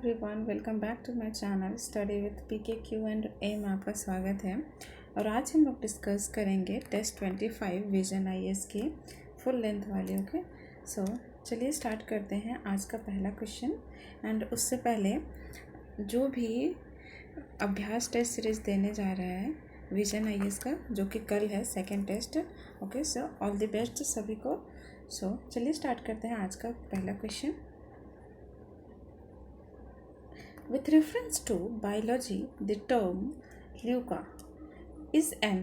Everyone, welcome back to my channel study with PKQ and A में आपका स्वागत है। और आज हम लोग डिस्कस करेंगे टेस्ट 25 विजन IAS की फुल लेंथ वाली। ओके, सो चलिए स्टार्ट करते हैं आज का पहला क्वेश्चन। एंड उससे पहले जो भी अभ्यास टेस्ट सीरीज देने जा रहा है विजन IAS का, जो कि कल है second test. Okay, so all the best सभी को। सो चलिए स्टार्ट करते हैं आज का पहला question. With reference to biology, the term leuka is an,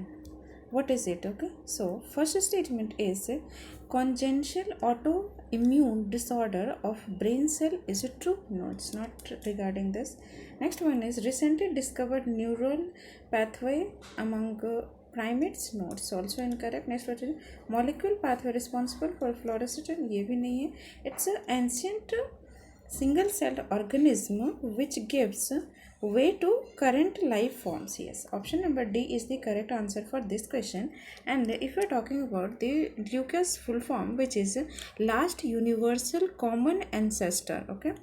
what is it? Okay, so first statement is congenital autoimmune disorder of brain cell. Is it true? No, it's not regarding this. Next one is recently discovered neural pathway among primates. No, it's also incorrect. Next one is molecule pathway responsible for fluorescence. ये भी नहीं है. It's an ancient single-celled organism which gives way to current life forms. Yes, option number D is the correct answer for this question. And if you are talking about the leuca's full form, which is last universal common ancestor. Okay,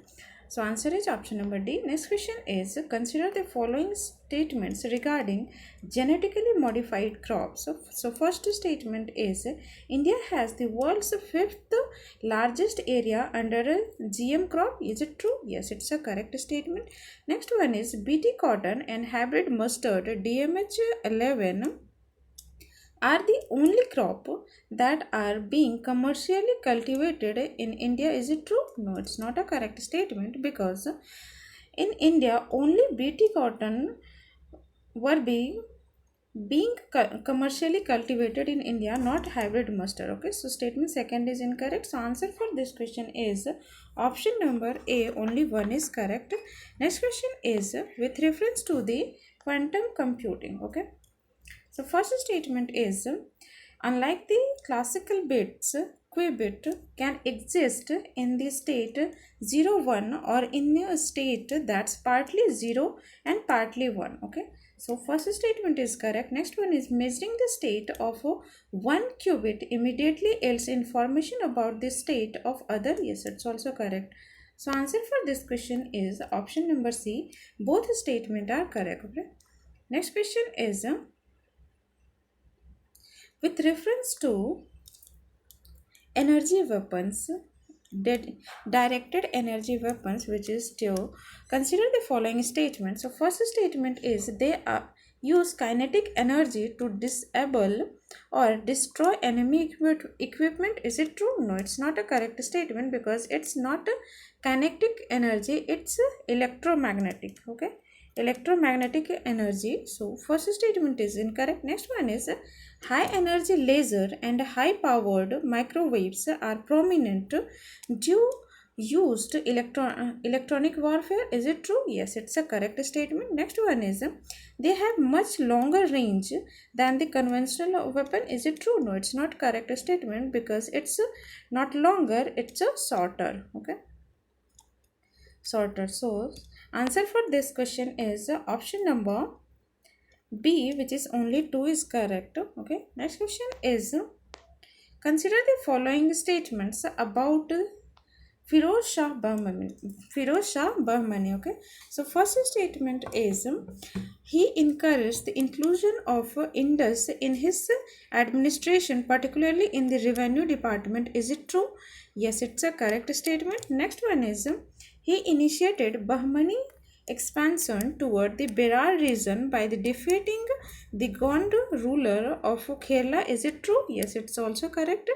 so answer is option number D. Next question is consider the following statements regarding genetically modified crops. So first statement is India has the world's 5th largest area under a GM crop. Is it true? Yes, it's a correct statement. Next one is BT cotton and hybrid mustard DMH11 are the only crop that are being commercially cultivated in India. Is it true? No, it's not a correct statement, because in India only BT cotton were being commercially cultivated in India, not hybrid mustard. Okay, so statement second is incorrect. So answer for this question is option number A, only one is correct. Next question is with reference to the quantum computing. Okay, so first statement is unlike the classical bits, qubit can exist in the state 0 1 or in a state that's partly 0 and partly 1. Okay, so first statement is correct. Next one is measuring the state of one qubit immediately yields information about the state of other. Yes, it's also correct. So answer for this question is option number C. Both statements are correct. Okay, next question is with reference to energy weapons, directed energy weapons, which is to consider the following statements. So first statement is they use kinetic energy to disable or destroy enemy equipment. Is it true? No, it's not a correct statement, because it's not a kinetic energy, it's electromagnetic. Okay, electromagnetic energy. So first statement is incorrect. Next one is high energy laser and high powered microwaves are prominent due used electronic warfare. Is it true? Yes, it's a correct statement. Next one is they have much longer range than the conventional weapon. Is it true? No, it's not correct statement, because it's not longer, it's a shorter. Okay, shorter. So answer for this question is option number B, which is only 2 is correct. Okay, next question is consider the following statements about Firoz Shah Bahmani. Okay, so first statement is he encouraged the inclusion of Indus in his administration, particularly in the revenue department. Is it true? Yes, it's a correct statement. Next one is he initiated Bahmani expansion toward the Berar region by the defeating the Gond ruler of Kerala. Is it true? Yes, it's also correct.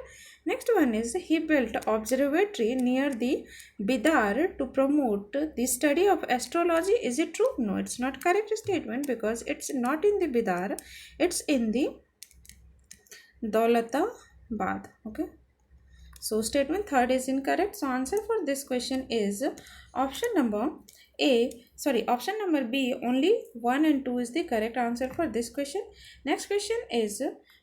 Next one is he built observatory near the Bidar to promote the study of astrology. Is it true? No, it's not correct statement, because it's not in the Bidar, it's in the Daulatabad. Okay, so statement third is incorrect. So answer for this question is option number option number B, only 1 and 2 is the correct answer for this question. Next question is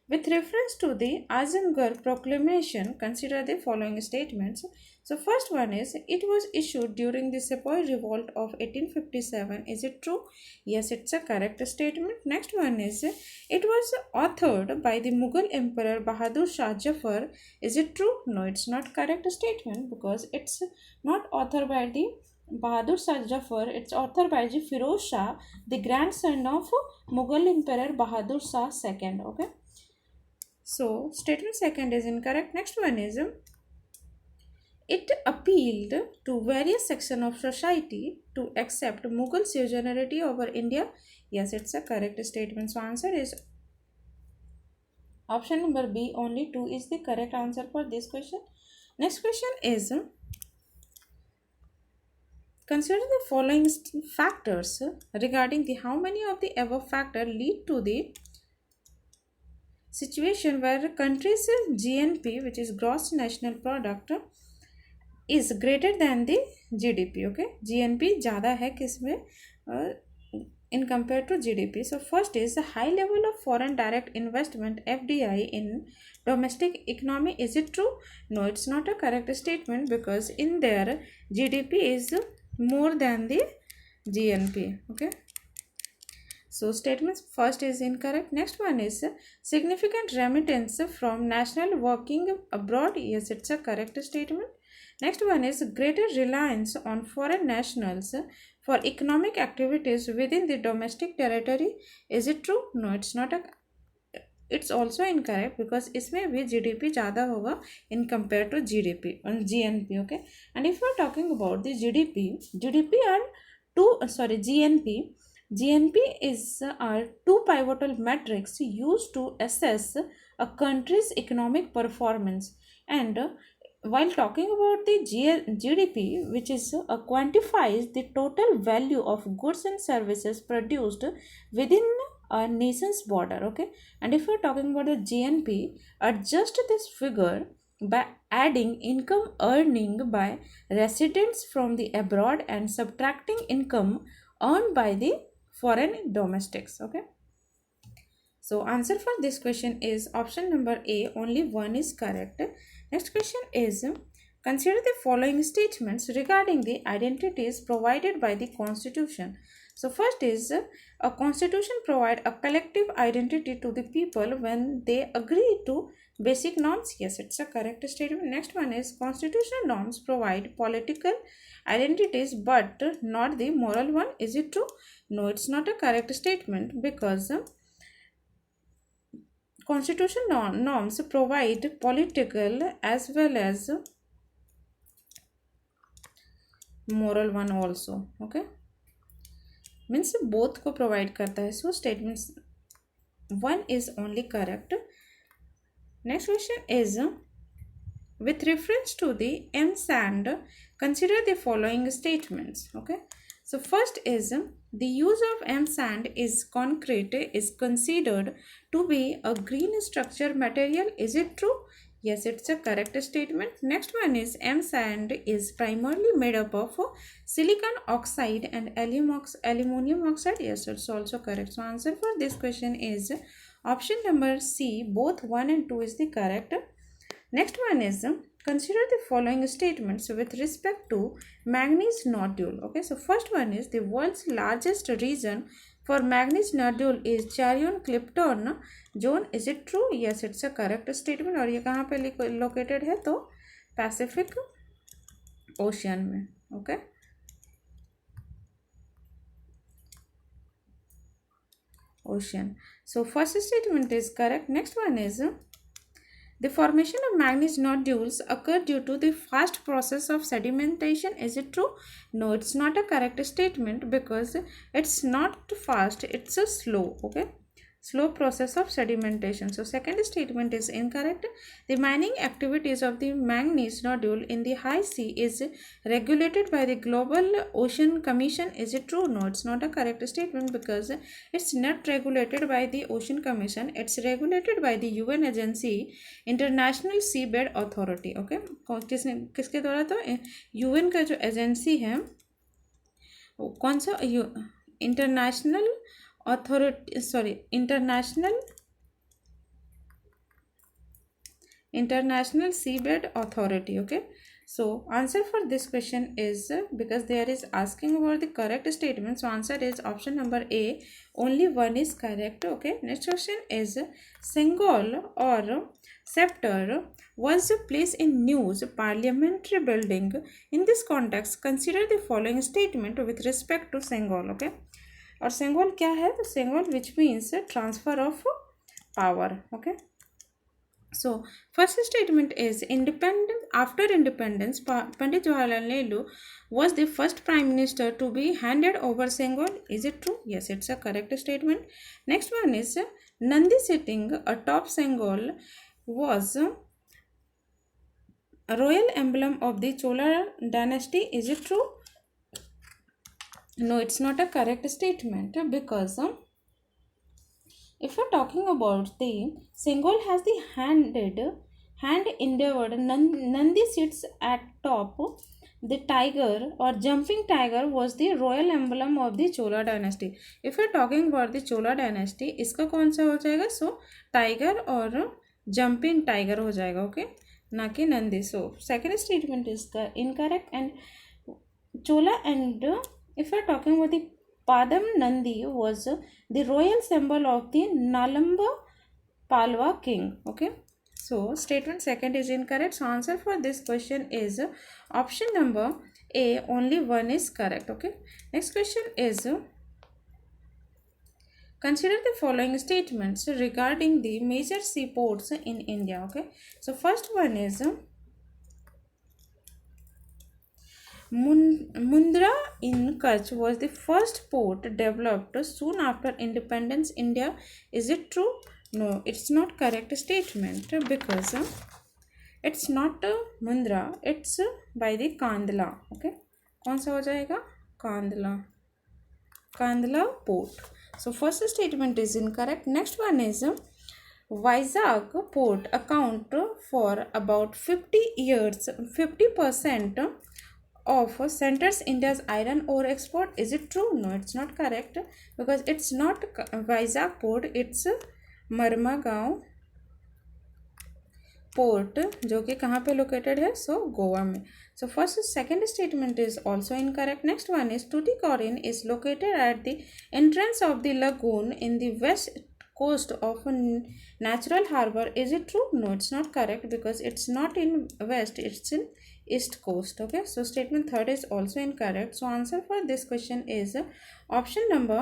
with reference to the Azamgarh proclamation, consider the following statements. So first one is it was issued during the Sepoy revolt of 1857. Is it true? Yes, it's a correct statement. Next one is it was authored by the Mughal Emperor Bahadur Shah Jafar. Is it true? No, it's not correct statement, because it's not authored by the Bahadur Shah Jafar. It's authored by Ji Firoz Shah, the grandson of Mughal Emperor Bahadur Shah II. Okay. So statement second is incorrect. Next one is it appealed to various sections of society to accept Mughal suzerainty over India. Yes, it's a correct statement. So answer is option number B. Only 2 is the correct answer for this question. Next question is consider the following factors regarding the how many of the above factor lead to the situation where a country's GNP, which is gross national product, is greater than the GDP. Okay, GNP ज़्यादा है किसमें in compared to GDP. So first is the high level of foreign direct investment FDI in domestic economy. Is it true? No, it's not a correct statement because in there GDP is more than the GNP. Okay. So statements first is incorrect. Next one is significant remittance from national working abroad. Yes, it's a correct statement. Next one is greater reliance on foreign nationals for economic activities within the domestic territory. Is it true? No, it's not a. It's also incorrect because इसमें भी GDP ज़्यादा होगा in compared to GDP and GNP. Okay, and if we're talking about the GDP are GNP. GNP is are two pivotal metrics used to assess a country's economic performance. And while talking about the GDP, which is quantifies the total value of goods and services produced within a nation's border. Okay, and if we're talking about the GNP, adjust this figure by adding income earning by residents from the abroad and subtracting income earned by the foreign domestics. Okay, so answer for this question is option number A. Only one is correct. Next question is consider the following statements regarding the identities provided by the constitution. So first is a constitution provide a collective identity to the people when they agree to basic norms. Yes, it's a correct statement. Next one is constitutional norms provide political identities but not the moral one. Is it true? No, it's not a correct statement because constitution norms provide political as well as moral one also. Okay, means both को provide करता है. So statements one is only correct. Next question is with reference to the M sand, consider the following statements. Okay, so first is the use of M sand is concrete is considered to be a green structure material. Is it true? Yes, it's a correct statement. Next one is M sand is primarily made up of silicon oxide and aluminum oxide. Yes, it's also correct. So answer for this question is option number C. Both 1 and 2 is the correct. Next one is consider the following statements with respect to manganese nodule. Okay, so first one is the world's largest region for manganese nodule is Charion Clipperton zone. Is it true? Yes, it's a correct statement. और ये कहाँ पे located है तो Pacific Ocean में. Okay. Ocean. So first statement is correct. Next one is the formation of manganese nodules occur due to the fast process of sedimentation. Is it true? No, it's not a correct statement because it's not fast, it's a slow. Okay, slow process of sedimentation. So second statement is incorrect. The mining activities of the manganese nodule in the high sea is regulated by the Global Ocean Commission. Is it true? No, it's not a correct statement because it's not regulated by the Ocean Commission. It's regulated by the UN agency international seabed authority. Okay, किसके द्वारा? तो UN का जो agency है वो कौन सा? International authority, sorry, international seabed authority. Okay, So answer for this question is because there is asking about the correct statement, so answer is option number A, only one is correct. Okay, next question is Sengol or scepter was placed in news parliamentary building. In this context consider the following statement with respect to Sengol. Okay, और सेंगोल क्या है, तो Sengol which means transfer of power. Okay, so first statement is independent. After independence, Pandit Jawaharlal Nehru was the first prime minister to be handed over Sengol. Is it true? Yes, it's a correct statement. Next one is Nandi sitting atop Sengol was a royal emblem of the Chola dynasty. Is it true? No, it's not a correct statement because if we're talking about the Sengol has the hand endeavored. Nandi sits at top. The tiger or jumping tiger was the royal emblem of the Chola dynasty. If we're talking about the Chola dynasty, इसका कौन सा हो जाएगा? So tiger और jumping tiger हो जाएगा. Okay, ना कि Nandi. So second statement is incorrect. And Chola, and if we're talking about the Padam Nandi was the royal symbol of the Nalamba Palwa king. Okay, so statement second is incorrect. So answer for this question is option number A, only one is correct. Okay, next question is consider the following statements regarding the major seaports in India. Okay, so first one is Mundra in Kutch was the first port developed soon after independence India. Is it true? No, it's not correct statement because it's not Mundra, it's by the Kandla. Okay, कौन सा हो जाएगा? Kandla port. So first statement is incorrect. Next one is Vizag port account for about 50% of centers India's iron ore export. Is it true? No, it's not correct because it's not Vizag port, it's Marmagaon port जो कि कहाँ पे located है? So Goa में. So first second statement is also incorrect. Next one is Tuticorin is located at the entrance of the lagoon in the west coast of a natural harbor. Is it true? No, it's not correct because it's not in west, it's in east coast. Okay, so statement third is also incorrect. So answer for this question is option number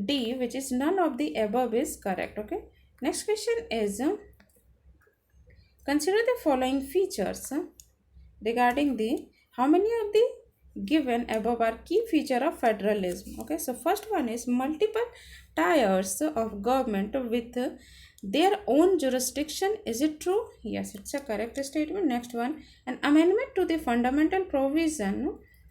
D, which is none of the above is correct. Okay, next question is consider the following features regarding the how many of the given above are key feature of federalism. Okay, so first one is multiple tiers of government with their own jurisdiction. Is it true? Yes, it's a correct statement. Next one, an amendment to the fundamental provision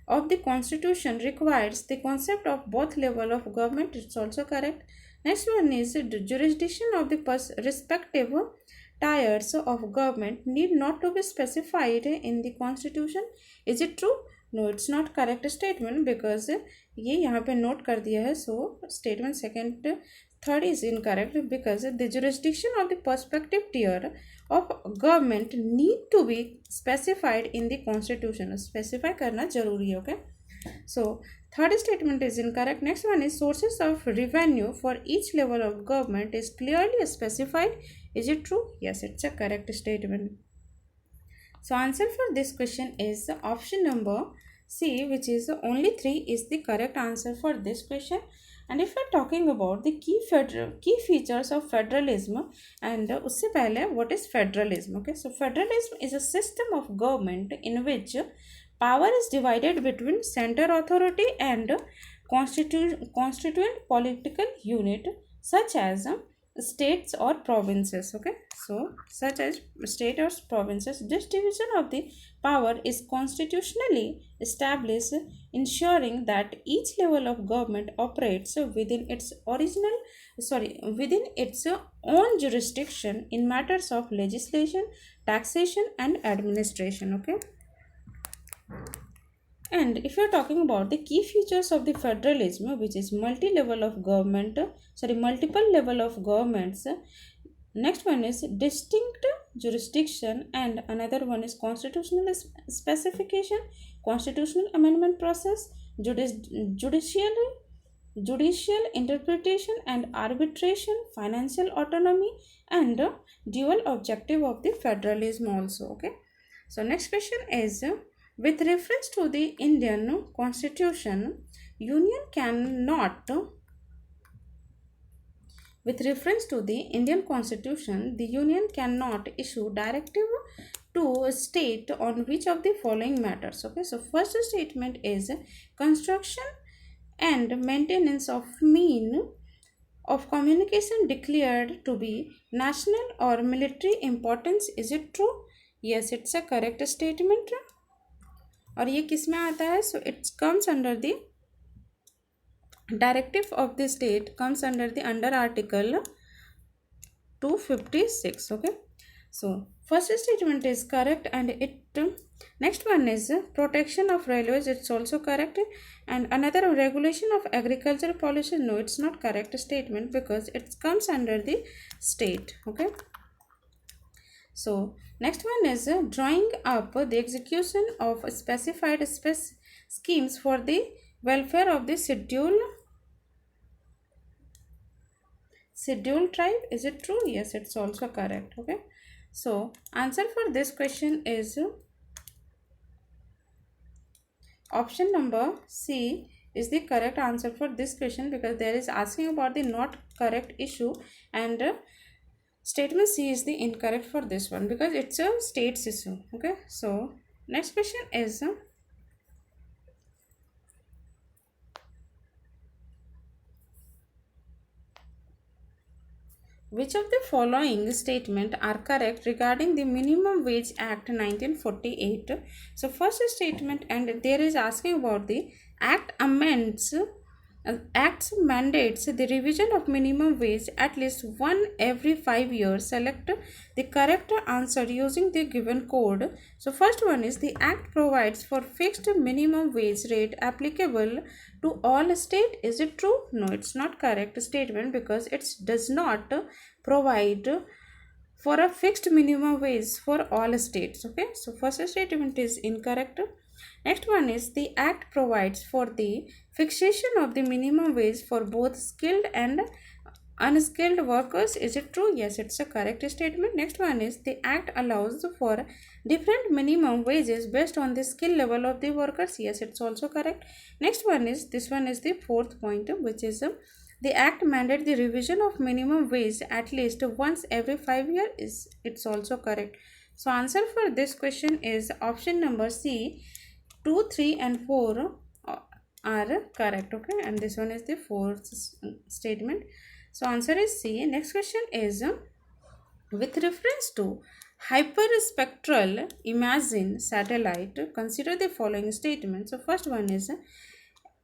of the constitution requires the concept of both level of government. It's also correct. Next one is the jurisdiction of the respective tiers of government need not to be specified in the constitution. Is it true? No, it's not correct statement because ये यहाँ पे note कर दिया है. So statement second third is incorrect because the jurisdiction of the prospective tier of government need to be specified in the constitution. Specify करना जरूरी है. Okay, so third statement is incorrect. Next one is sources of revenue for each level of government is clearly specified. Is it true? Yes, it's a correct statement. So answer for this question is option number C, which is only 3 is the correct answer for this question. And if we're talking about the key features of federalism, and usse pehle what is federalism? Okay, so federalism is a system of government in which power is divided between center authority and constituent political unit such as states or provinces. Okay, so such as state or provinces. This division of the power is constitutionally established, ensuring that each level of government operates within its own jurisdiction in matters of legislation, taxation and administration. Okay, and if you are talking about the key features of the federalism, which is multiple level of governments, next one is distinct jurisdiction, and another one is constitutional specification, constitutional amendment process, judicial judicial interpretation and arbitration, financial autonomy, and dual objective of the federalism also. Okay, so next question is with reference to the Indian constitution, union cannot with reference to the Indian constitution, the union cannot issue directive to a state on which of the following matters. Okay, so first statement is construction and maintenance of mean of communication declared to be national or military importance. Is it true? Yes, it's a correct statement. और ये किस में आता है? So it comes under the directive of the state, comes under the under article 256. Okay, so first statement is correct, and it next one is protection of railways. It's also correct. And another regulation of agricultural policy. No, it's not correct statement because it comes under the state. Okay, so next one is drawing up the execution of specified schemes for the welfare of the scheduled tribe. Is it true? Yes, it's also correct. Okay, so answer for this question is option number C is the correct answer for this question, because there is asking about the not correct issue, and statement C is the incorrect for this one because it's a state's issue. Okay, so next question is which of the following statement are correct regarding the Minimum Wage Act 1948? So first statement, and there is asking about the act amends acts mandates the revision of minimum wage at least one every 5 years. Select the correct answer using the given code. So first one is the act provides for fixed minimum wage rate applicable to all state. Is it true? No, it's not correct statement because it does not provide for a fixed minimum wage for all states. Okay, so first statement is incorrect. Next one is the act provides for the fixation of the minimum wage for both skilled and unskilled workers. Is it true? Yes, it's a correct statement. Next one is the act allows for different minimum wages based on the skill level of the workers. Yes, it's also correct. Next one is, this one is the fourth point, which is the act mandates the revision of minimum wage at least once every 5 years. It's also correct. So answer for this question is option number C. 2, 3 and 4 are correct. Okay, and this one is the fourth statement. So answer is C. Next question is with reference to hyperspectral imaging satellite, consider the following statements. So first one is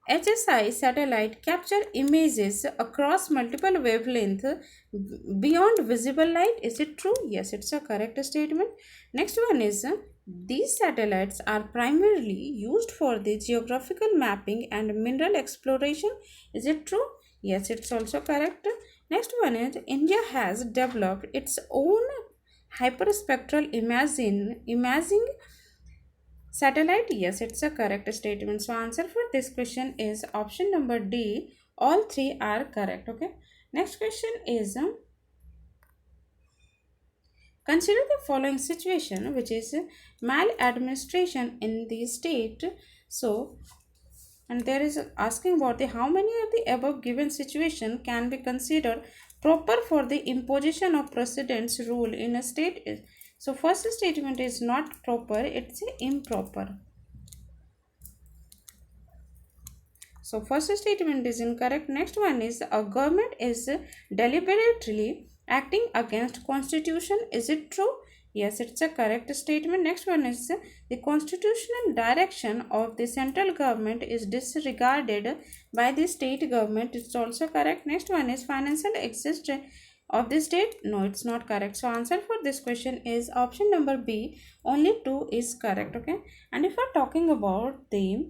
HSI satellite capture images across multiple wavelengths beyond visible light. Is it true? Yes, it's a correct statement. Next one is these satellites are primarily used for the geographical mapping and mineral exploration. Is it true? Yes, it's also correct. Next one is India has developed its own hyperspectral imaging satellite. Yes, it's a correct statement. So answer for this question is option number D. All three are correct. Okay, next question is consider the following situation, which is maladministration in the state. So, and there is asking about the how many of the above given situation can be considered proper for the imposition of precedence rule in a state. So first statement is not proper, it's improper. So first statement is incorrect. Next one is a government is deliberately acting against constitution. Is it true? Yes, it's a correct statement. Next one is the constitutional direction of the central government is disregarded by the state government. It's also correct. Next one is financial existence of the state. No, it's not correct. So answer for this question is option number B. Only 2 is correct. Okay, and if we're talking about the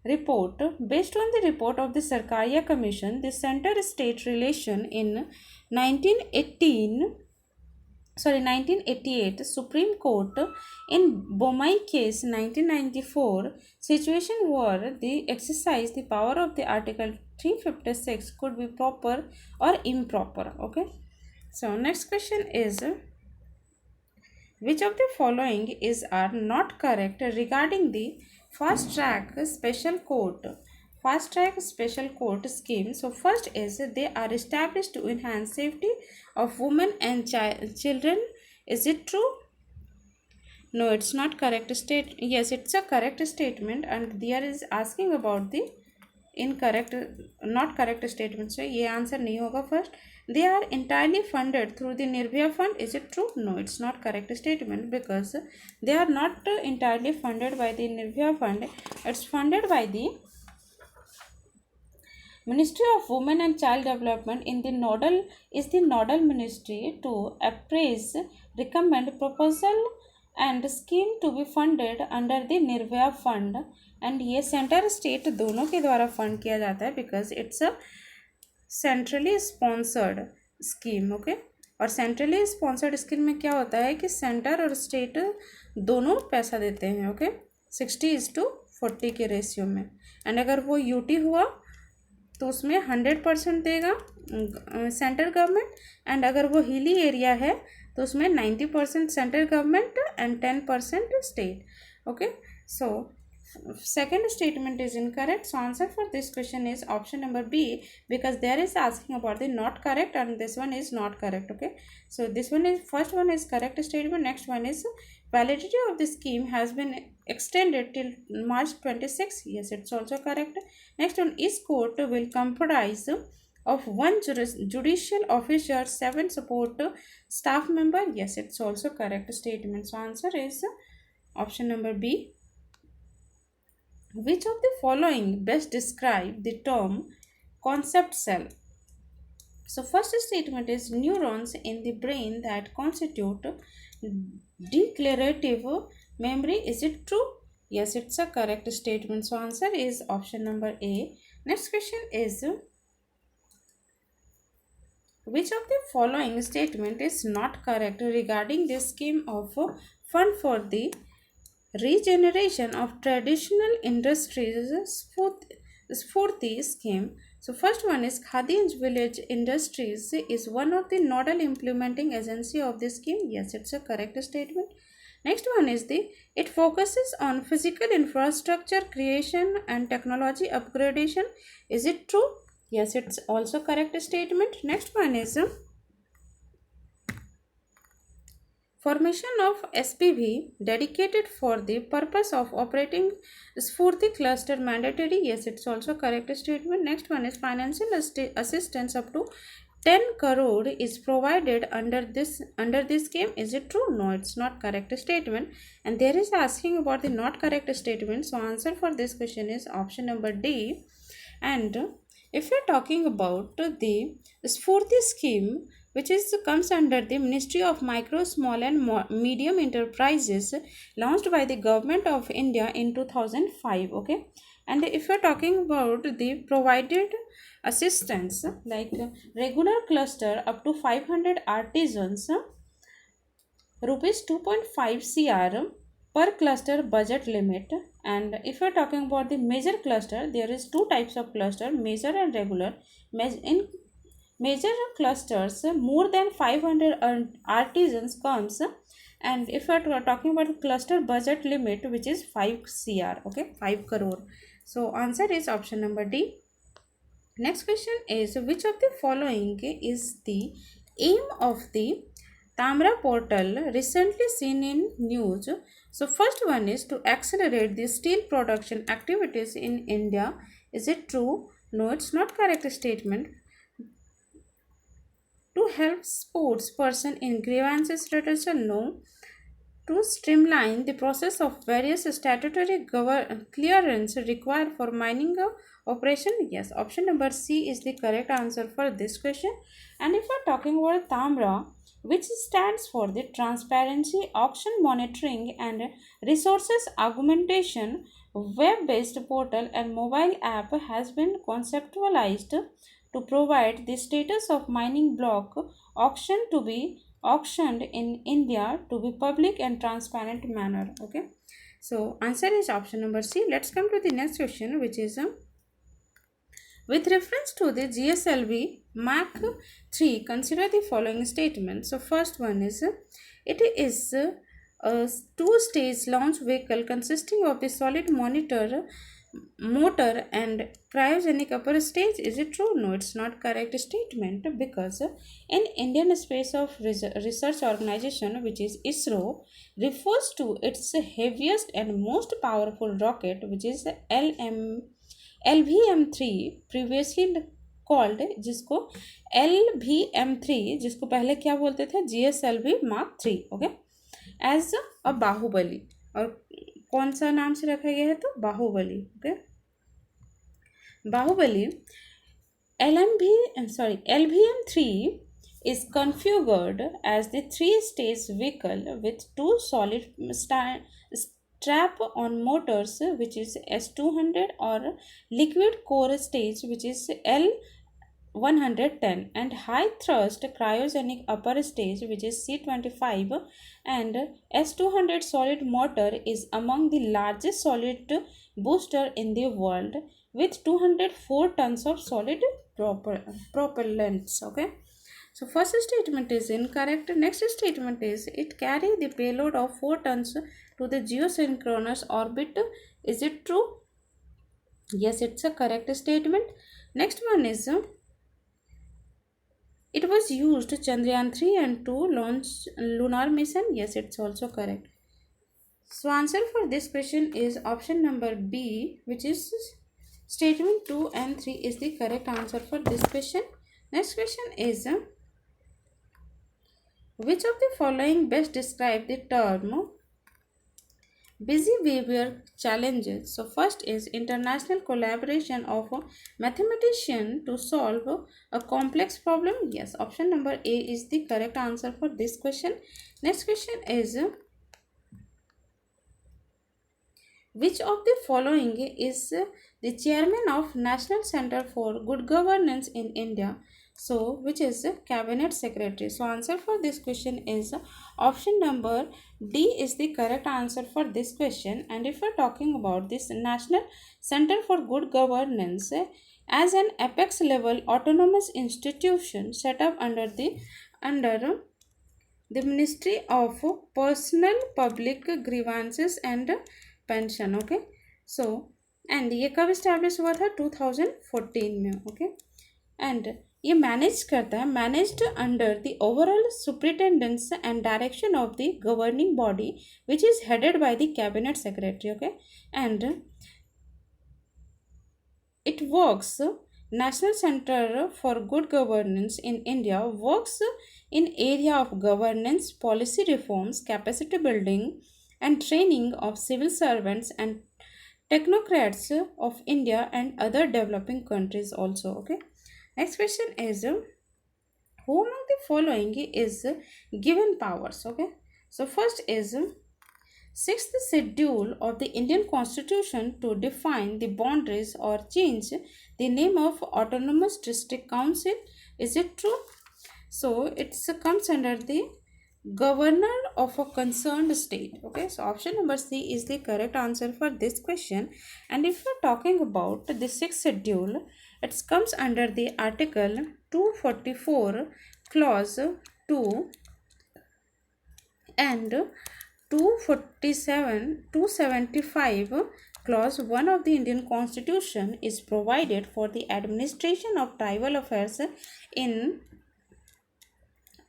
report, based on the report of the Sarkaria Commission, the center state relation in 1918 1988 Supreme Court in Bomai case 1994 situation where the exercise the power of the Article 356 could be proper or improper. Okay, so next question is, which of the following is are not correct regarding the fast track special court? Fast track special court scheme. So first is, they are established to enhance safety of women and children. Is it true? No, it's not correct state. Yes, it's a correct statement, and there is asking about the incorrect not correct statement से ये answer नहीं होगा. First, they are entirely funded through the Nirbhaya fund. Is it true? No, it's not correct statement because they are not entirely funded by the Nirbhaya fund. It's funded by the Ministry of Women and Child Development in the nodal ministry to appraise, recommend proposal and scheme to be funded under the Nirvaya Fund. And ये centre state दोनों के द्वारा fund किया जाता है because it's a centrally sponsored scheme. Okay, और centrally sponsored scheme में क्या होता है कि सेंटर और स्टेट दोनों पैसा देते हैं. ओके, 60:40 के रेशियो में. एंड अगर वो यूटी हुआ तो उसमें 100% देगा सेंट्रल गवर्नमेंट, एंड अगर वो हिली एरिया है तो उसमें 90% central government and 10% state. Okay, so second statement is incorrect. So answer for this question is option number B, because there is asking about the not correct and this one is not correct. Okay, so this one is, first one is correct statement, next one is validity of the scheme has been extended till March 26. Yes, it's also correct. Next one is, court will comprise of one judicial officer, 7 support staff member. Yes, it's also correct statement. So answer is option number B. Which of the following best describe the term concept cell? So first statement is, neurons in the brain that constitute declarative memory. Is it true? Yes, it's a correct statement. So answer is option number A. Next question is, which of the following statement is not correct regarding the scheme of fund for the regeneration of traditional industries Spurti scheme? So first one is, Khadi Village Industries is one of the nodal implementing agency of this scheme. Yes, it's a correct statement. Next one is it focuses on physical infrastructure creation and technology upgradation. Is it true? Yes, it's also correct statement. Next one is, formation of SPV dedicated for the purpose of operating Spurti cluster mandatory. Yes, it's also correct statement. Next one is, financial assistance up to 10 crore is provided under this scheme. Is it true? No, it's not correct statement. And there is asking about the not correct statement. So answer for this question is option number D. And if you're talking about the Spurti scheme, which comes under the Ministry of Micro, Small and Medium Enterprises, launched by the Government of India in 2005. Okay, and if you're talking about the provided assistance, like regular cluster up to 500 artisans, rupees 2.5 crore per cluster budget limit. And if you're talking about the major cluster, there is two types of cluster, major and regular. In major clusters, more than 500 artisans comes, and if we are talking about cluster budget limit, which is 5 crore. Okay, 5 crore. So answer is option number D. Next question is, which of the following is the aim of the Tamra portal recently seen in news? So first one is to accelerate the steel production activities in India. Is it true? No, it's not correct statement. To help sports person in grievances redressal? No. To streamline the process of various statutory clearance required for mining operation? Yes, option number C is the correct answer for this question. And if we're talking about TAMRA, which stands for the Transparency, Auction Monitoring and Resources Augmentation, web-based portal and mobile app, has been conceptualized to provide the status of mining block auction to be auctioned in India to be public and transparent manner. Okay, so answer is option number C. Let's come to the next question, which is with reference to the GSLV Mark 3, consider the following statement. So first one is it is a two-stage launch vehicle consisting of the solid motor and cryogenic upper stage. Is it true? No, it's not correct statement, because in Indian Space of Research Organization, which is ISRO, refers to its heaviest and most powerful rocket, which is LVM3, previously called, जिसको LVM3, जिसको पहले क्या बोलते थे, GSLV Mark 3, okay, as a Bahubali, और कौन सा नाम से रखा गया है, तो Bahubali, okay, Bahubali LVM3 is configured as the three-stage vehicle with two solid strap-on motors, which is S200, or liquid core stage, which is L110, and high thrust cryogenic upper stage, which is C25, and S200 solid motor is among the largest solid booster in the world with 204 tons of solid propellants. Okay, so first statement is incorrect. Next statement is it carry the payload of 4 tons to the geosynchronous orbit. Is it true? Yes, it's a correct statement. Next one is it was used Chandrayaan 3 and 2 launch lunar mission. Yes, it's also correct. So answer for this question is option number B, which is statement 2 and 3 is the correct answer for this question. Next question is which of the following best describe the term busy behavior challenges? So first is international collaboration of a mathematician to solve a complex problem. Yes, option number A is the correct answer for this question. Next question is which of the following is the chairman of National Center for Good Governance in India? So which is cabinet secretary? So answer for this question is option number D is the correct answer for this question. And if we're talking about this National Center for Good Governance as an apex level autonomous institution set up under the Ministry of Personal Public Grievances and pension. Okay, so and ये कब establish हुआ था? 2014 में. Okay, and ये manage करता है, managed under the overall superintendence and direction of the governing body which is headed by the cabinet secretary. Okay, and it works National Center for Good Governance in India works in area of governance, policy reforms, capacity building and training of civil servants and technocrats of India and other developing countries also. Okay, next question is who among the following is given powers? Okay, so first is sixth schedule of the Indian Constitution to define the boundaries or change the name of Autonomous District Council. Is it true? So it comes under the governor of a concerned state. Okay, so option number C is the correct answer for this question. And if we're talking about the sixth schedule, it comes under the article 244 clause 2 and 275 clause 1 of the Indian Constitution is provided for the administration of tribal affairs in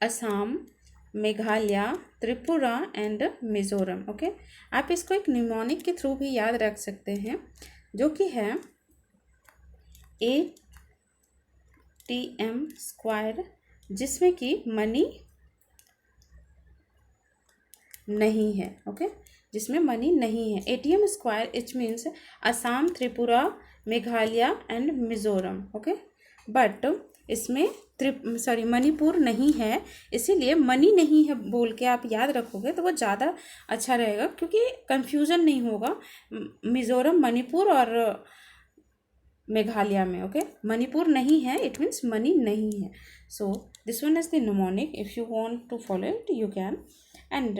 Assam, Meghalaya, Tripura and Mizoram. Okay, आप इसको एक mnemonic के through भी याद रख सकते हैं, जो कि है ATM², जिसमें कि मनी नहीं है. ओके, जिसमें मनी नहीं है. ATM², it means Assam, Tripura, Meghalaya and Mizoram. Okay, but इसमें मणिपुर नहीं है, इसीलिए मनी नहीं है बोल के आप याद रखोगे तो वो ज़्यादा अच्छा रहेगा, क्योंकि कंफ्यूजन नहीं होगा. मिजोरम, मणिपुर और मेघालय में. ओके, मणिपुर नहीं है, इट मीन्स मनी नहीं है. So this one is the mnemonic. If you want to follow it you can. And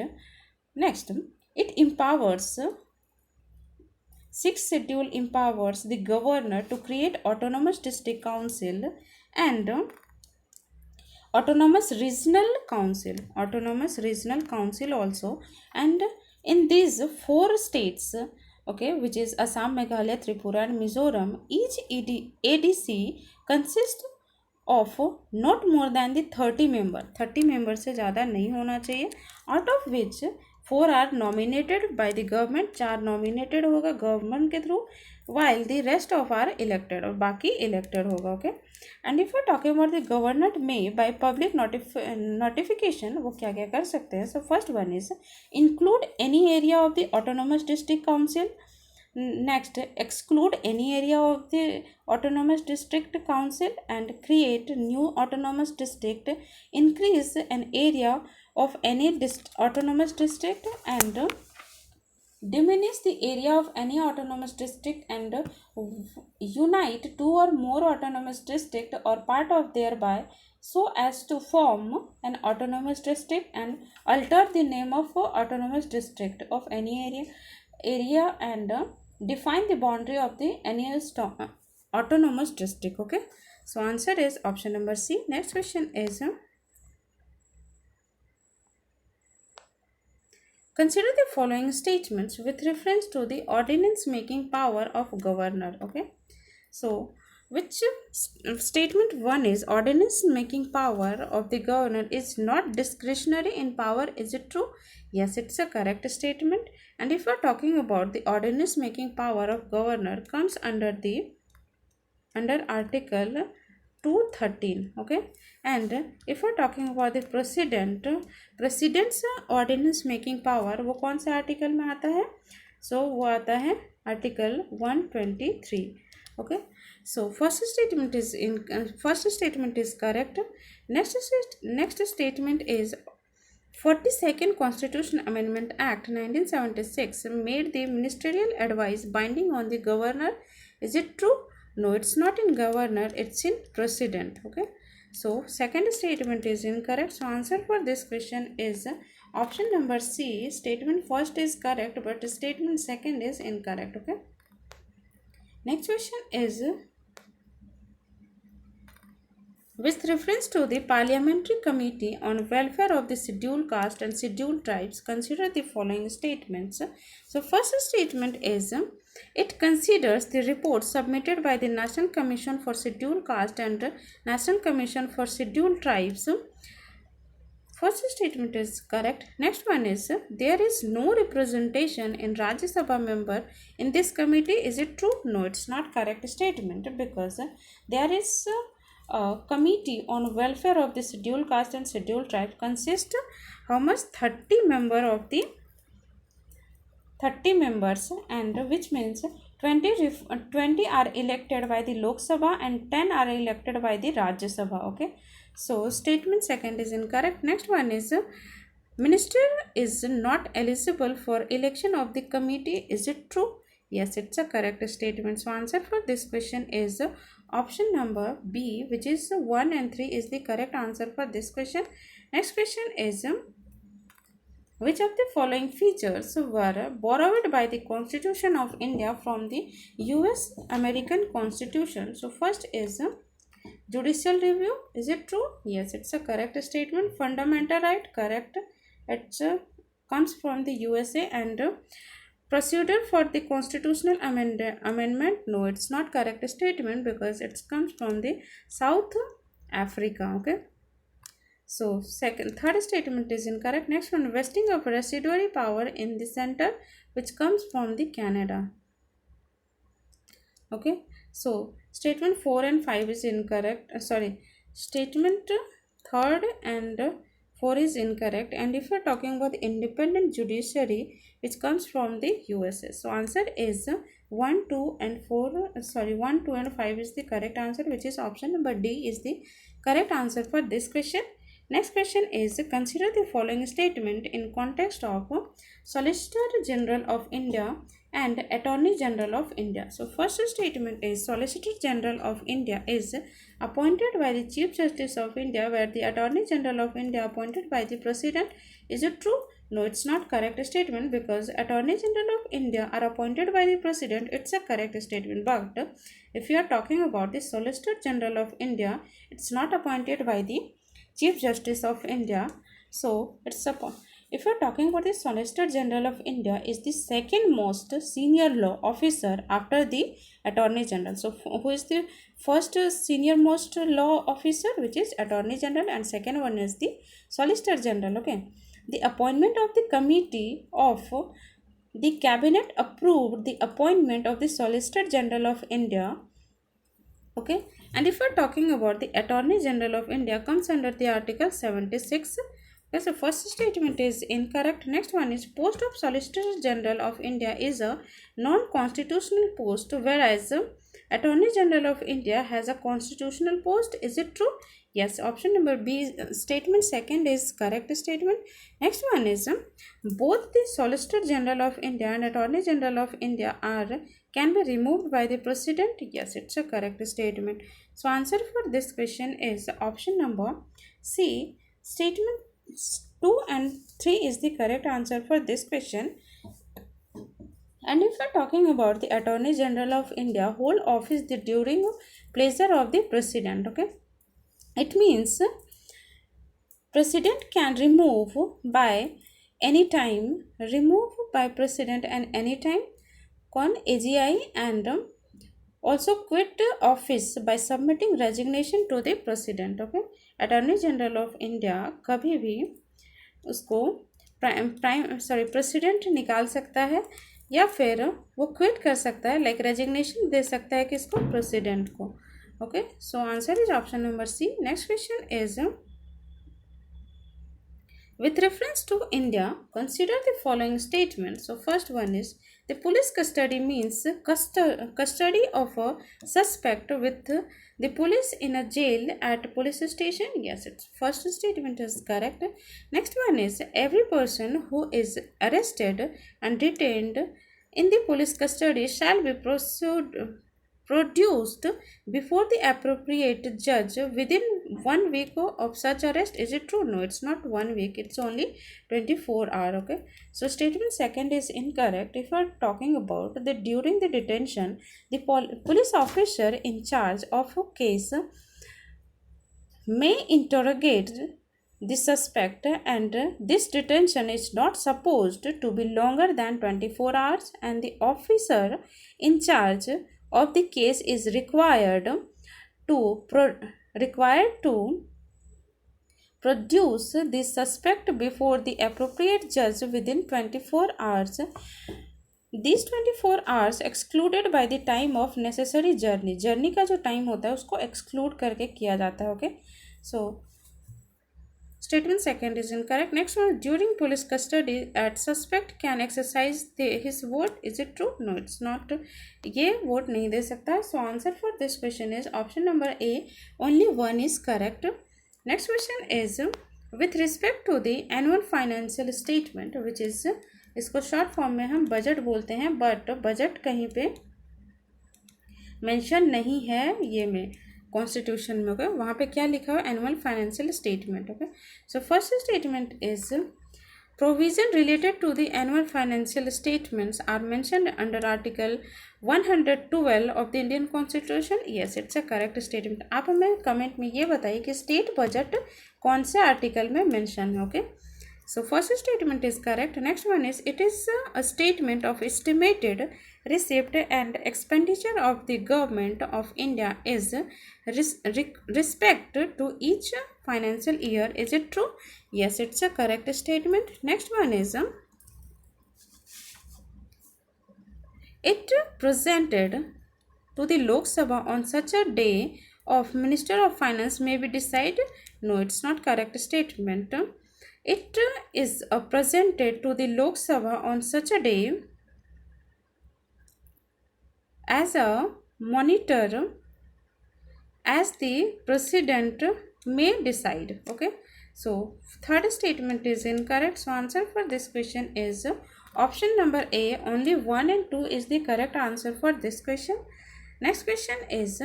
next, it empowers sixth schedule empowers the governor to create autonomous district council and autonomous regional council also. And in these four states, okay, which is Assam, Meghalaya, Tripura and Mizoram, each ADC consists of not more than the 30 member से ज़्यादा नहीं होना चाहिए. out of which 4 are nominated by the government, 4 nominated होगा government के through, while the rest of are elected, और बाकी elected होगा. Okay, and if you talking about the governor में बाय पब्लिक नोटिफिकेशन, वो क्या क्या कर सकते हैं. So first one is include any area of the autonomous district council. Next, exclude any area of the autonomous district council and create new autonomous district. Increase an area of any autonomous district and diminish the area of any autonomous district and unite two or more autonomous district or part of thereby so as to form an autonomous district, and alter the name of autonomous district of any area and define the boundary of the any autonomous district. Okay, so answer is option number C. Next question is consider the following statements with reference to the ordinance making power of governor. Okay, so which statement one is ordinance making power of the governor is not discretionary in power? Is it true? Yes, it's a correct statement. And if we're talking about the ordinance making power of governor comes under article 213. Okay, and if we're talking about the president's ordinance making power, वो कौन से article में आता है? So वो आता है article 123. Okay, so first statement is correct. Next statement is 42nd Constitution Amendment Act 1976 made the ministerial advice binding on the governor. Is it true? No, it's not in governor, it's in president. Okay, so second statement is incorrect. So answer for this question is option number C. Statement first is correct, but statement second is incorrect. Okay, next question is with reference to the Parliamentary Committee on Welfare of the Scheduled Caste and Scheduled Tribes, consider the following statements. So first statement is it considers the reports submitted by the National Commission for Scheduled Caste and National Commission for Scheduled Tribes. First statement is correct. Next one is there is no representation in Rajya Sabha member in this committee. Is it true? No, it's not correct statement, because there is a committee on welfare of the scheduled caste and scheduled tribe consists how much 30 members, and which means 20 are elected by the Lok Sabha and 10 are elected by the Rajya Sabha. Okay, so statement second is incorrect. Next one is minister is not eligible for election of the committee. Is it true? Yes, it's a correct statement. So answer for this question is option number B, which is 1 and 3 is the correct answer for this question. Next question is which of the following features were borrowed by the Constitution of India from the US American Constitution? So first is judicial review. Is it true? Yes, it's a correct statement. Fundamental right, correct. It comes from the USA. And procedure for the constitutional amendment, no, it's not correct statement, because it comes from the South Africa. Okay, so third statement is incorrect. Next one, vesting of residuary power in the center, which comes from the Canada. Okay, so statement 4 and 5 is incorrect. Statement third and 4 is incorrect. And if you are talking about the independent judiciary, which comes from the USA, so answer is 1, 2 and 1, 2 and 5 is the correct answer, which is option number D is the correct answer for this question. Next question is consider the following statement in context of Solicitor General of India and Attorney General of India. So first statement is Solicitor General of India is appointed by the Chief Justice of India, where the Attorney General of India appointed by the President. Is it true? No, it's not correct statement, because Attorney General of India are appointed by the President. It's a correct statement. But if you are talking about the Solicitor General of India, it's not appointed by the Chief Justice of India. So it's a if you're talking about the Solicitor General of India is the second most senior law officer after the Attorney General. So who is the first senior most law officer, which is Attorney General, and second one is the Solicitor General. Okay, the appointment of the committee of the cabinet approved the appointment of the Solicitor General of India. Okay, and if we're talking about the Attorney General of India comes under the Article 76. Okay, so first statement is incorrect. Next one is post of Solicitor General of India is a non-constitutional post, whereas Attorney General of India has a constitutional post. Is it true? Yes, option number B statement second is correct statement. Next one is both the Solicitor General of India and Attorney General of India are can be removed by the President. Yes, it's a correct statement. So answer for this question is option number C. Statement 2 and 3 is the correct answer for this question. And if we're talking about the Attorney General of India, hold office the during pleasure of the President. Okay, it means President can remove by President and any time con AGI, and also quit office by submitting resignation to the President. Okay, Attorney General of India कभी भी उसको president निकाल सकता है, या फिर वो quit कर सकता है, लाइक रेजिग्नेशन दे सकता है किसको, प्रेसिडेंट को. Okay, so answer is option number C. Next question is with reference to India, consider the following statements. So first one is the police custody means custody of a suspect with the police in a jail at police station. Yes, its first statement is correct. Next one is every person who is arrested and detained in the police custody shall be produced before the appropriate judge within 1 week of such arrest. Is it true? No, it's not 1 week, it's only 24 hours. Okay, so statement second is incorrect. If you are talking about the during the detention, the police officer in charge of a case may interrogate the suspect, and this detention is not supposed to be longer than 24 hours, and the officer in charge of the case is required to produce the suspect before the appropriate judge within 24 hours. These 24 hours excluded by the time of necessary journey का जो time होता है उसको exclude करके किया जाता है. Okay, so statement second is incorrect. Next one, during police custody at suspect can exercise his vote. Is it true? No, it's not. ये vote नहीं दे सकता. So answer for this question is option number A. Only one is correct. Next question is with respect to the annual financial statement, which is इसको short form में हम budget बोलते हैं, but budget कहीं पे mention नहीं है ये में कॉन्स्टिट्यूशन में. ओके, वहाँ पे क्या लिखा हुआ, annual financial statement. Okay, so first statement is provision related to the annual financial statements are mentioned under article 112 of the Indian Constitution. Yes, it's a correct statement. आप हमें कमेंट में ये बताइए कि स्टेट बजट कौन से article में mention है. Okay, so first statement is correct. Next one is it is a statement of estimated receipt and expenditure of the government of India is respect to each financial year. Is it true? Yes, it's a correct statement. Next one is it presented to the Lok Sabha on such a day of Minister of Finance may be decided. No, it's not correct statement. It is presented to the Lok Sabha on such a day as a monitor as the president may decide. Okay, so third statement is incorrect. So answer for this question is Option number A, only 1 and 2 is the correct answer for this question. Next question is,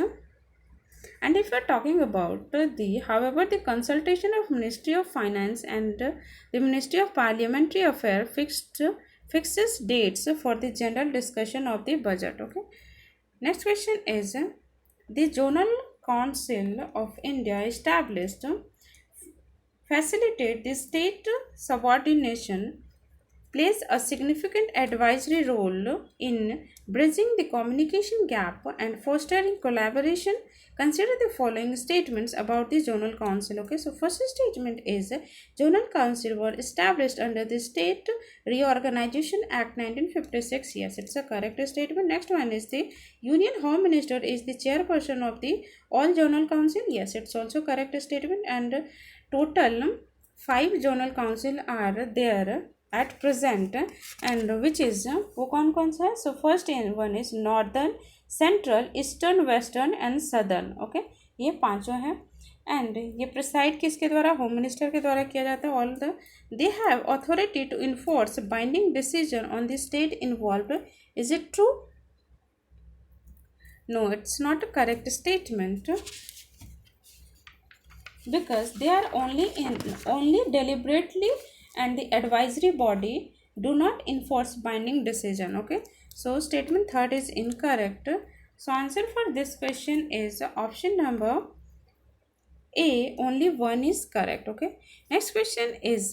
and if we are talking about however, the consultation of Ministry of Finance and the Ministry of Parliamentary Affairs fixes dates for the general discussion of the budget. Okay. Next question is, the Zonal Council of India established facilitate the state subordination, plays a significant advisory role in bridging the communication gap and fostering collaboration. Consider the following statements about the Zonal Council. Okay, so first statement is, Zonal Council were established under the State Reorganization Act 1956. Yes, it's a correct statement. Next one is, the Union Home Minister is the chairperson of the All Zonal Council. Yes, it's also correct statement. And total 5 Zonal Council are there at present, and which is वो कौन सा है. So first one is northern, central, eastern, western and southern. Okay, ये पांचों हैं. And ये preside किसके द्वारा, होम मिनिस्टर के द्वारा किया जाता है. All the they have authority to enforce binding decision on the state involved. Is it true? No, it's not a correct statement, because they are only deliberately, and the advisory body do not enforce binding decision. Okay, so statement third is incorrect. So answer for this question is option number A, only one is correct. Okay, next question is,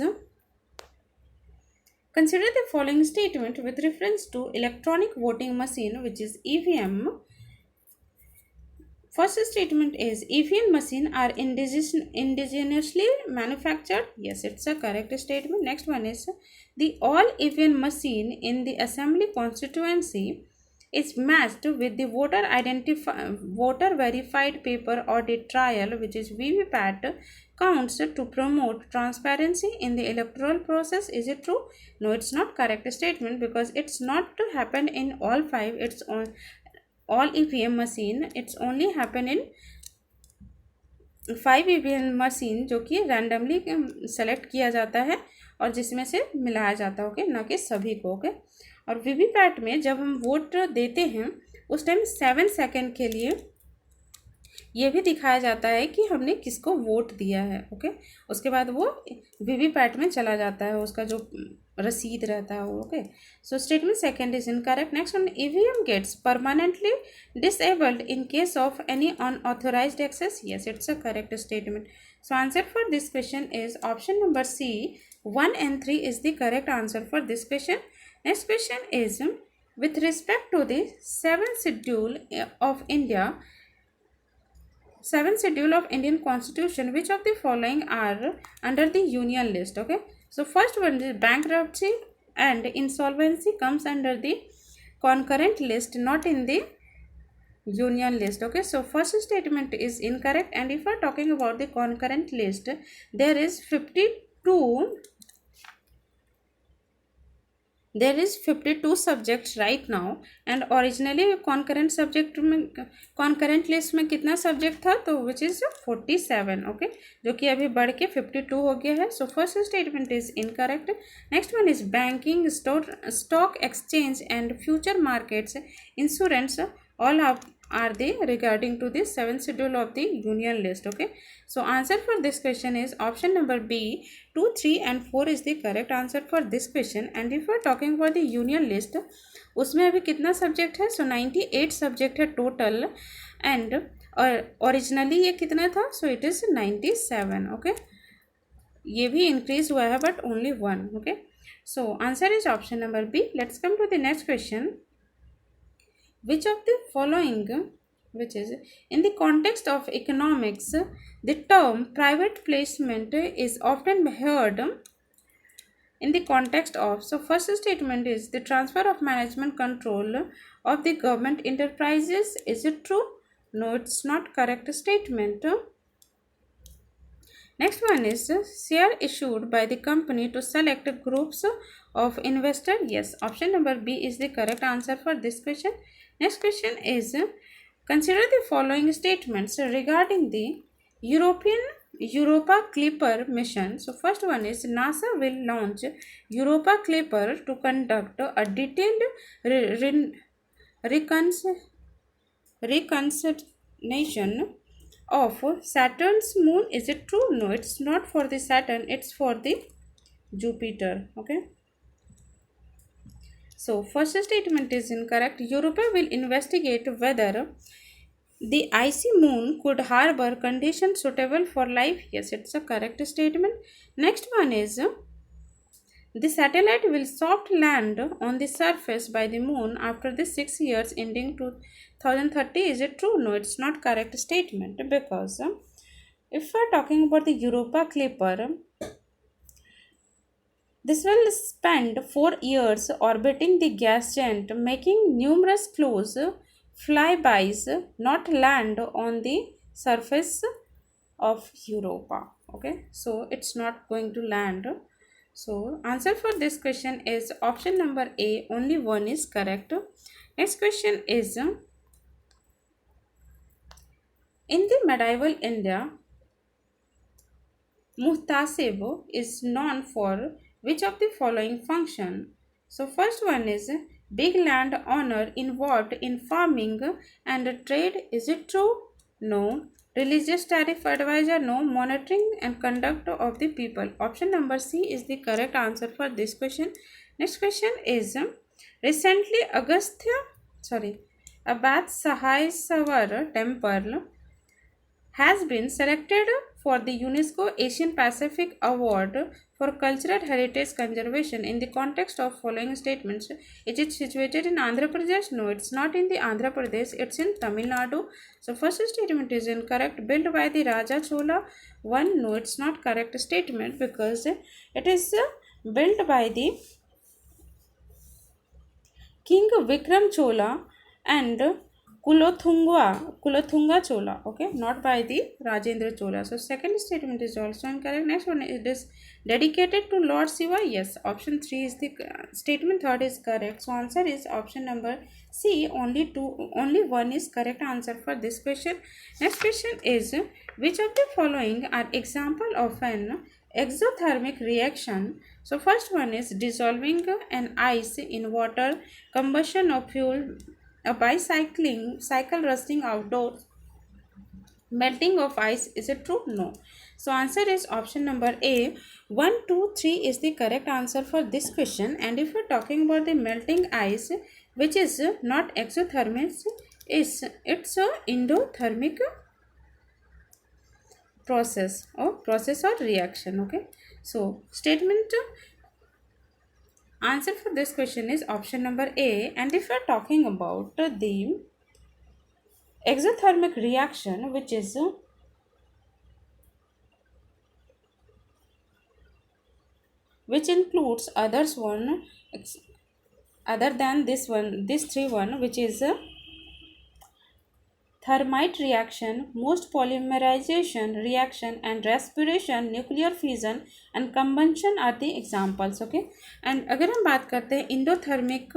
consider the following statement with reference to electronic voting machine, which is EVM. First statement is, EVM machine are indigenously manufactured. Yes, it's a correct statement. Next one is, the all EVM machine in the assembly constituency is matched with the voter verified paper audit trial, which is VVPAT, counts to promote transparency in the electoral process. Is it true? No, it's not correct statement, because it's not happened in all 5. It's on all EVM machine, it's only happen in 5 EVM machine, जो कि randomly select किया जाता है और जिसमें से मिलाया जाता है. ओके, ना कि सभी को. ओके, और वीवीपैट में जब हम वोट देते हैं उस टाइम 7 सेकेंड के लिए ये भी दिखाया जाता है कि हमने किसको वोट दिया है. ओके, उसके बाद वो वीवीपैट में चला जाता है, उसका जो रसीद रहता है वो. Okay, so statement second is incorrect. Next one, EVM gets permanently disabled in case of any unauthorised access. Yes, it's a correct statement. So answer for this question is option number C, 1 and 3 is the correct answer for this question. Next question is, with respect to the 7th schedule of Indian Constitution, which of the following are under the union list? Okay, so first one is, bankruptcy and insolvency comes under the concurrent list, not in the union list. Okay, so first statement is incorrect. And if we are talking about the concurrent list, there is 52 subjects right now, and originally concurrent list में कितना subject था, तो which is 47. okay, जो कि अभी बढ़ के 52 हो गया है. So first statement is incorrect. Next one is, banking, stock exchange and future markets, insurance, all are they regarding to the 7th schedule of the union list. Okay, so answer for this question is option number B, 2, 3 and 4 is the correct answer for this question. And if we are talking about the union list, उसमें अभी कितना subject है? सो 98 subject है total, and originally ये कितना था? So it is 97. Okay, ये भी इंक्रीज हुआ है but only 1. Okay, so answer is option number B. Let's come to the next question. Which of the following, which is, in the context of economics, the term private placement is often heard in the context of, so first statement is, the transfer of management control of the government enterprises. Is it true? No, it's not correct statement. Next one is, share issued by the company to select groups of investor. Yes, option number B is the correct answer for this question. Next question is, consider the following statements regarding the European Europa Clipper mission. So first one is NASA will launch Europa Clipper to conduct a detailed re- re- recon- reconstitution of Saturn's moon. Is it true? No, it's not for the Saturn, it's for the Jupiter. Okay. So first statement is incorrect. Europa will investigate whether the icy moon could harbor conditions suitable for life. Yes, it's a correct statement. Next one is the satellite will soft land on the surface by the moon after the 6 years ending 2030. Is it true? No, it's not correct statement because if we're talking about the Europa Clipper, this will spend 4 years orbiting the gas giant, making numerous close flybys, not land on the surface of Europa. Okay, so it's not going to land. So answer for this question is option number A. Only one is correct. Next question is in the medieval India, Muhtasib is known for which of the following function? So first one is big land owner involved in farming and trade. Is it true? No. Religious tariff advisor? No. Monitoring and conduct of the people. Option number C is the correct answer for this question. Next question is recently Abad Sahai Savar temple has been selected for the UNESCO Asian Pacific Award for Cultural Heritage Conservation in the context of following statements. Is it situated in Andhra Pradesh? No, it's not in the Andhra Pradesh, it's in Tamil Nadu. So first statement is incorrect. Built by the Raja Chola. One, no, it's not correct statement because it is built by the King Vikram Chola and Kulothunga Chola, okay, not by the Rajendra Chola. So second statement is also incorrect. Next one, it is dedicated to Lord Shiva. Yes, option 3 is the statement. Third is correct. So answer is option number C. Only one is correct answer for this question. Next question is which of the following are example of an exothermic reaction? So first one is dissolving an ice in water, combustion of fuel, a bicycling cycle rusting outdoors, melting of ice. Is it true? No. So answer is option number A. 1, 2, 3 is the correct answer for this question. And if we're talking about the melting ice, which is not exothermic, it's a endothermic process or reaction. Okay. So statement answer for this question is option number A. And if we're talking about the exothermic reaction, which includes other than this three one, which is thermite reaction, most polymerization reaction, and respiration, nuclear fission and combustion are the examples. Okay. And अगर हम बात करते हैं endothermic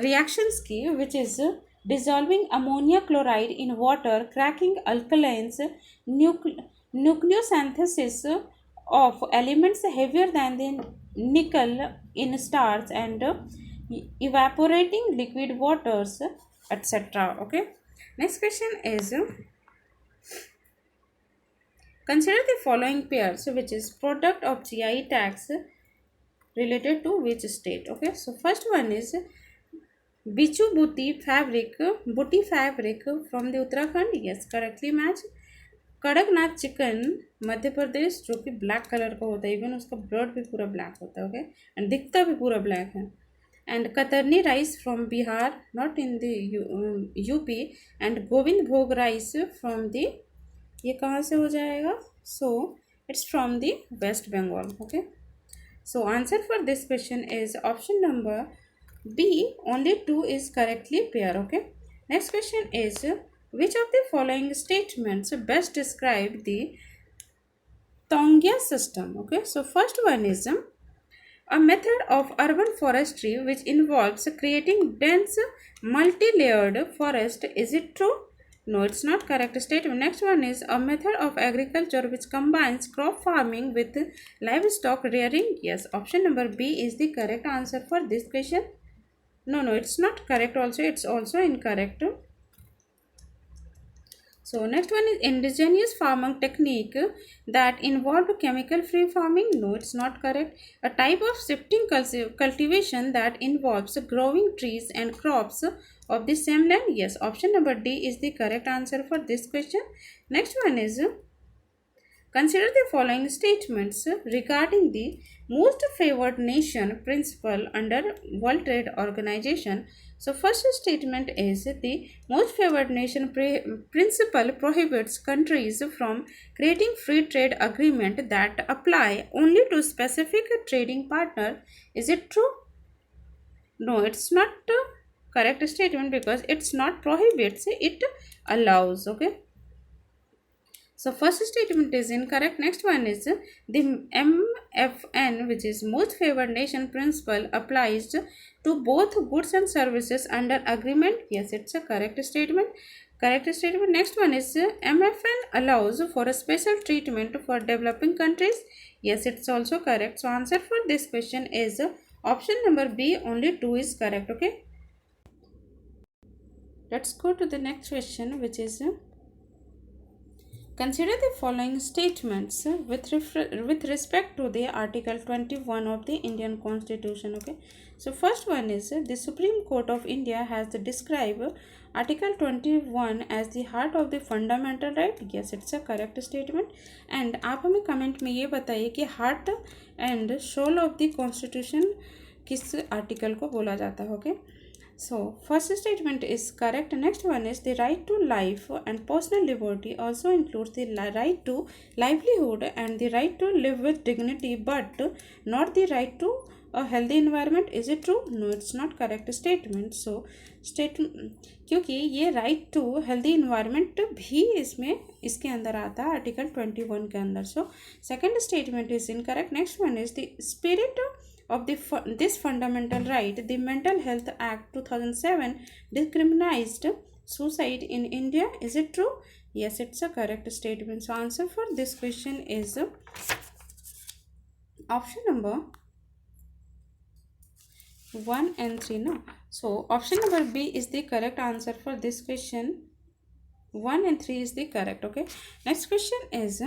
reactions की, which is dissolving ammonia chloride in water, cracking alkalines, nucleosynthesis of elements heavier than the nickel in stars, and evaporating liquid waters, etc. Okay. Next question is consider the following pairs, which is product of GI tax related to which state. Okay. So first one is Bichu booty fabric from the Uttarakhand. Yes, correctly match. Kadaknath chicken Madhya Pradesh, जो कि black colour का होता है, even उसका blood भी पूरा black होता है. ओके. एंड दिखता भी पूरा ब्लैक है. And Katarni rice from Bihar, not in the UP. And Govind Bhog rice from the, ये कहाँ से हो जाएगा? So it's from the West Bengal. Okay. So answer for this question is option number B. Only 2 is correctly pair. Okay. Next question is which of the following statements best describe the Tongya system? Okay. So first one is a method of urban forestry which involves creating dense multi-layered forest. Is it true? No, it's not correct statement. Next one is a method of agriculture which combines crop farming with livestock rearing. Yes, option number B is the correct answer for this question. No, it's not correct also. It's also incorrect. So next one is indigenous farming technique that involve chemical free farming. No, it's not correct. A type of shifting cultivation that involves growing trees and crops of the same land. Yes, option number D is the correct answer for this question. Next one is consider the following statements regarding the most favored nation principle under World Trade Organization. So, first statement is the most favored nation principle prohibits countries from creating free trade agreement that apply only to specific trading partner. Is it true? No, it's not a correct statement because it's not prohibits, it allows. Okay. So first statement is incorrect. Next one is the MFN, which is most favored nation principle, applies to both goods and services under agreement. Yes, it's a correct statement. Correct statement. Next one is MFN allows for a special treatment for developing countries. Yes, it's also correct. So answer for this question is option number B. Only 2 is correct. Okay. Let's go to the next question, which is consider the following statements with respect to the Article 21 of the Indian Constitution. Okay, so first one is the Supreme Court of India has described Article 21 as the heart of the fundamental right. Yes, it's a correct statement. And आप हमें comment में ये बताइए कि heart and soul of the constitution किस article को बोला जाता है. Okay, so first statement is correct. Next one is the right to life and personal liberty also includes the right to livelihood and the right to live with dignity, but not the right to a healthy environment. Is it true? No, it's not correct statement. So statement क्योंकि ये right to healthy environment भी इसमें इसके अंदर आता है article 21 के अंदर. So second statement is incorrect. Next one is the spirit of this fundamental right, the Mental Health Act 2007 decriminalized suicide in India. Is it true? Yes, it's a correct statement. So answer for this question is option number 1 and 3. No, so option number B is the correct answer for this question. 1 and 3 is the correct. Okay, next question is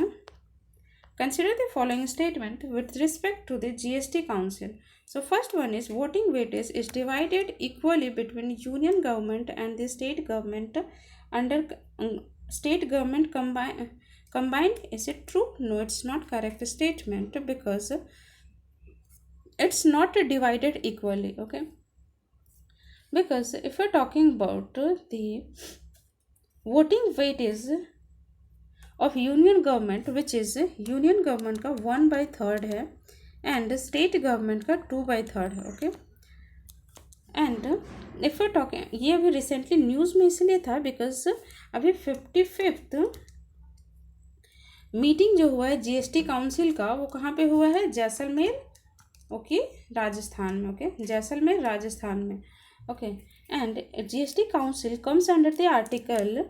consider the following statement with respect to the GST Council. So first one is voting weightage is divided equally between union government and the state government under state government combined. Is it true? No, it's not correct statement because it's not divided equally. Okay, because if we're talking about the voting weightage of union government, which is union government का 1/3 है and state government का 2/3 है. Okay, and if you talking ये अभी recently news में इसलिए था because अभी 55th मीटिंग जो हुआ है जीएसटी काउंसिल का वो कहाँ पे हुआ है? जैसलमेर. ओके, राजस्थान में. ओके, जैसलमेर राजस्थान में. Okay, and GST council comes under the article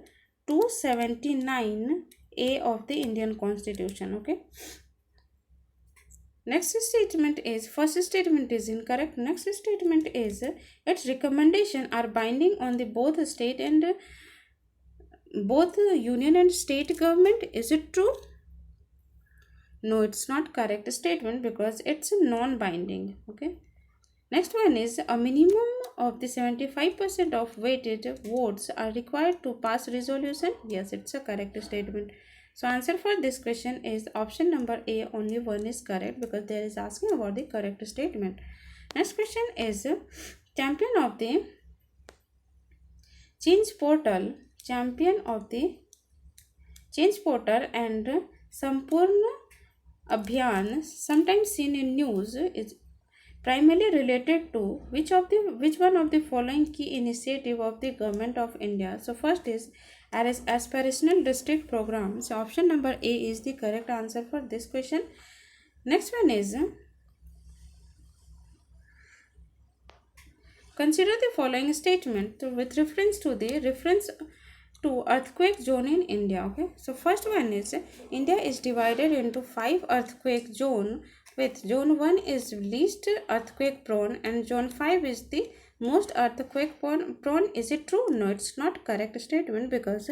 279A of the Indian Constitution. Okay, next statement is first statement is incorrect. Next statement is its recommendation are binding on the both state and both union and state government. Is it true? No, it's not correct statement because it's non-binding. Okay, next one is a minimum of the 75% of weighted votes are required to pass resolution. Yes, it's a correct statement. So answer for this question is option number A. Only one is correct because there is asking about the correct statement. Next question is champion of the change portal and Sampurna Abhiyan, sometimes seen in news, is primarily related to which one of the following key initiative of the government of India. So first is aspirational district program. So option number A is the correct answer for this question. Next one is consider the following statement with reference to earthquake zone in India. Okay, so first one is India is divided into 5 earthquake zone, with zone 1 is least earthquake prone and zone 5 is the most earthquake prone. Is it true? No, it's not correct statement, because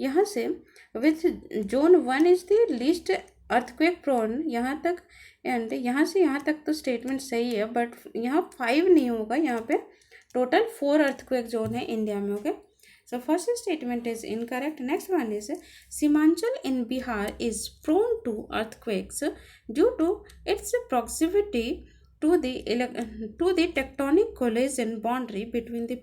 यहाँ से with zone 1 is the least earthquake prone यहाँ तक, and यहाँ से यहाँ तक तो statement सही है, बट यहाँ 5 नहीं होगा, यहाँ पे टोटल 4 earthquake zone है इंडिया में. Okay, so first statement is incorrect. Next one is Simanchal in Bihar is prone to earthquakes due to its proximity to the tectonic collision boundary between the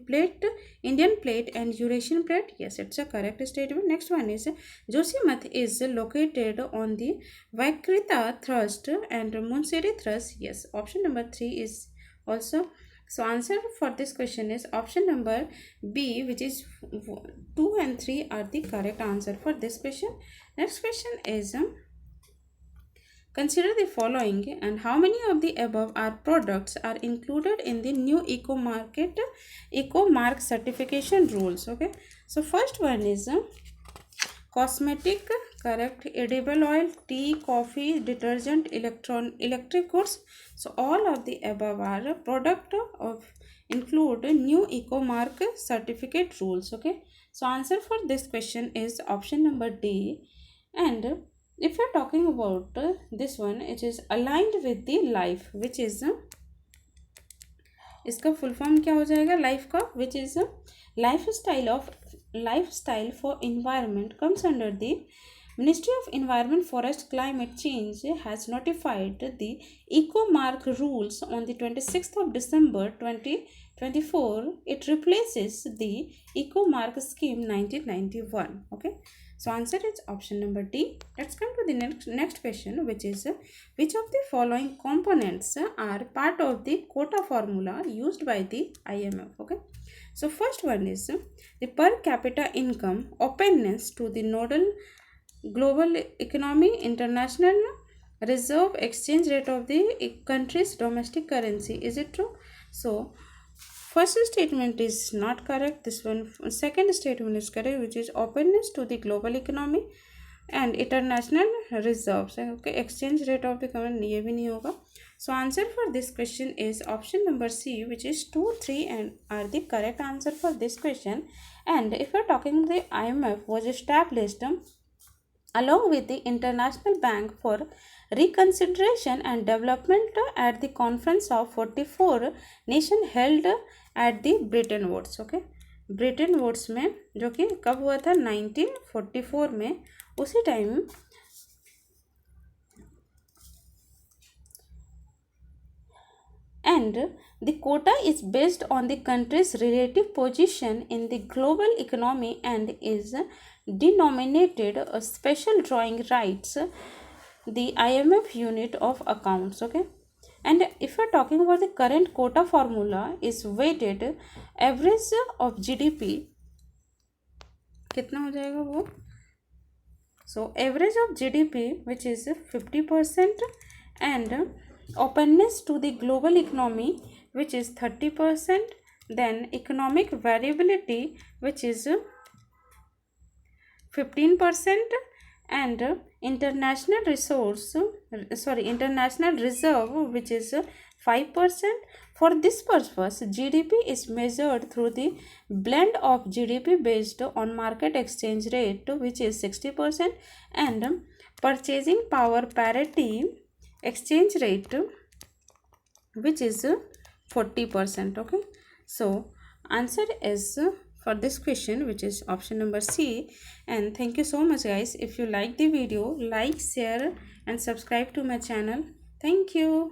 Indian plate and Eurasian plate. Yes, it's a correct statement. Next one is Josimath is located on the Vakrita thrust and Munseri thrust. Yes, option number 3 is also. So answer for this question is option number B, which is 2 and 3 are the correct answer for this question. Next question is consider the following and how many of the above are products are included in the new eco mark certification rules. Okay, so first one is cosmetic, correct, edible oil, tea, coffee, detergent, electric goods. So all of the above are a product of include new eco mark certificate rules. Okay, so answer for this question is option number D. And if you're talking about this one, it is aligned with the life, which is इसका full form क्या हो जाएगा life का, which is lifestyle for environment comes under the Ministry of Environment, Forest, Climate Change has notified the Eco Mark rules on the 26th of December 2024. It replaces the Eco Mark scheme 1991. Okay, so answer is option number D. Let's come to the next question, which is which of the following components are part of the quota formula used by the IMF. Okay, so first one is the per capita income, openness to the nodal global economy, international reserve, exchange rate of the country's domestic currency. Is it true? So first statement is not correct. This one, second statement is correct, which is openness to the global economy and international reserves. Okay, exchange rate of the currency, ये भी नहीं होगा. So answer for this question is option number C, which is 2, 3 and are the correct answer for this question. And if you're talking, the IMF was established along with the International Bank for Reconsideration and Development at the conference of 44 nation held at the Bretton Woods. Okay, Bretton Woods में, जो कि कब हुआ था 1944 में, उसी time and the quota is based on the country's relative position in the global economy and is denominated a special drawing rights, the IMF unit of accounts. Okay, and if you're talking about the current quota formula is weighted average of GDP, कितना हो जाएगा वो, so average of GDP which is 50% and openness to the global economy which is 30%, then economic variability which is 15% and international reserve which is 5%. For this purpose, GDP is measured through the blend of GDP based on market exchange rate which is 60% and purchasing power parity exchange rate which is 40%. Okay, so answer is for this question, which is option number C. And thank you so much guys. If you like the video, like, share and subscribe to my channel. Thank you.